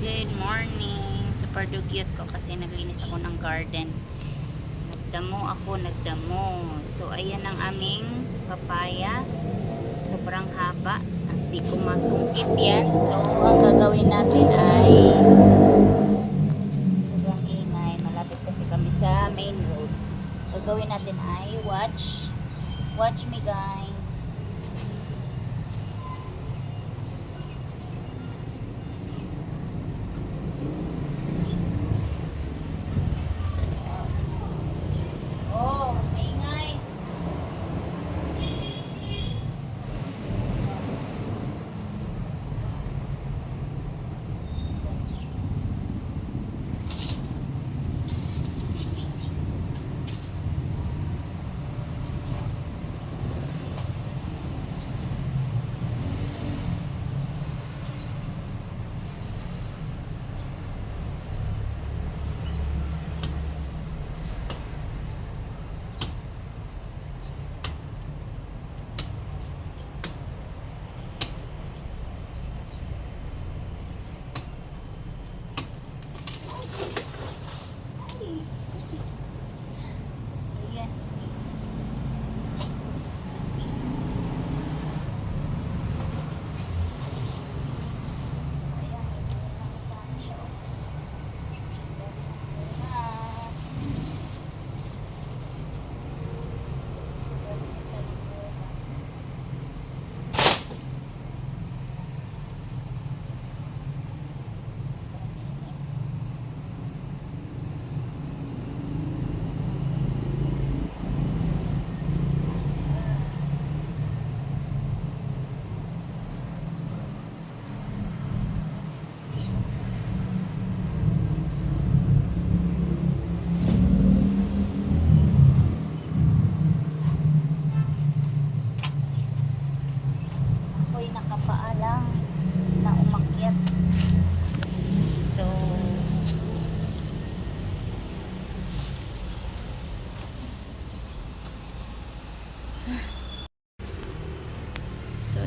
Good morning. Super dugyot ko kasi naglinis ako ng garden. Nagdamo. So, ayan ang aming papaya. Sobrang haba. Hindi ko masungkit yan. So, ang gagawin natin ay sobrang ingay. Malapit kasi kami sa main road. Gagawin natin ay watch me guys. Oh, maingay. Ayan. Ayan, nakasama siya. Ako'y nakapaalang na umakyat. So,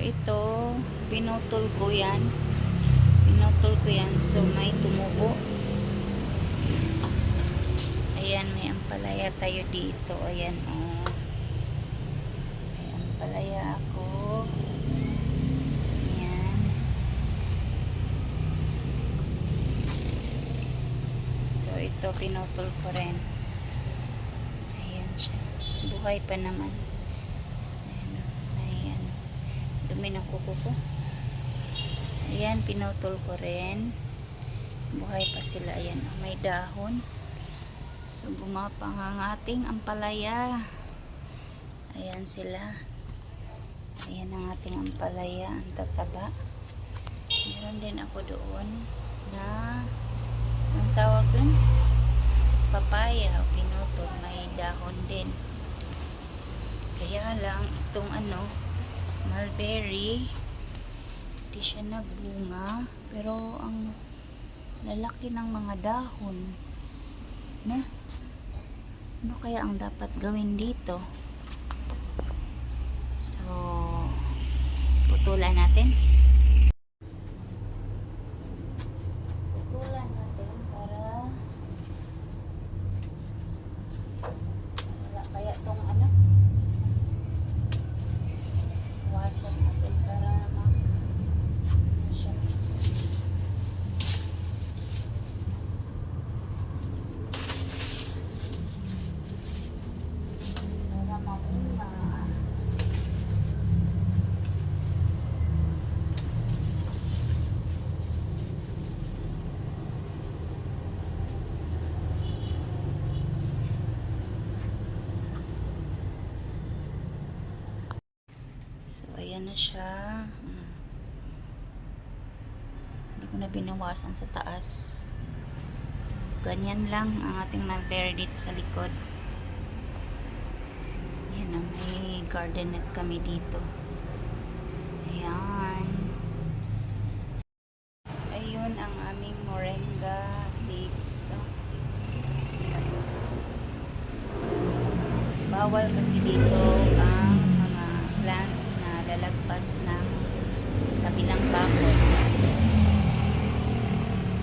ito, pinutol ko yan. So, may tumubo. Ayan, may ampalaya tayo dito. Ayan, oh. May ampalaya ako. Ayan. So, ito, pinutol ko rin. Ayan siya. Buhay pa naman. Ayan. Dumi ng kuko ko. Ayan, pinutol ko rin. Buhay pa sila. Ayan, may dahon. So, gumapang ang ating ampalaya. Ayan sila. Ayan ang ating ampalaya. Ang tataba. Meron din ako doon na ang tawag dun? Papaya o pinutol. May dahon din. Kaya lang, itong mulberry, di siya nagbunga, pero ang lalaki ng mga dahon na ano kaya ang dapat gawin dito? So, putulan natin para wala kaya tong wasan natin para siya. Para mabunga. So, ayan na siya. Hindi ko na binawasan sa taas. So, ganyan lang ang ating mulberry dito sa likod. Ayan na, may gardenette kami dito. Ayan. Ayun ang aming moringa leaves. So, bawal kasi dito ang mga plants na lalagpas ng kabilang bakod.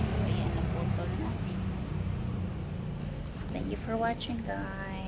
So, Thank you for watching, guys.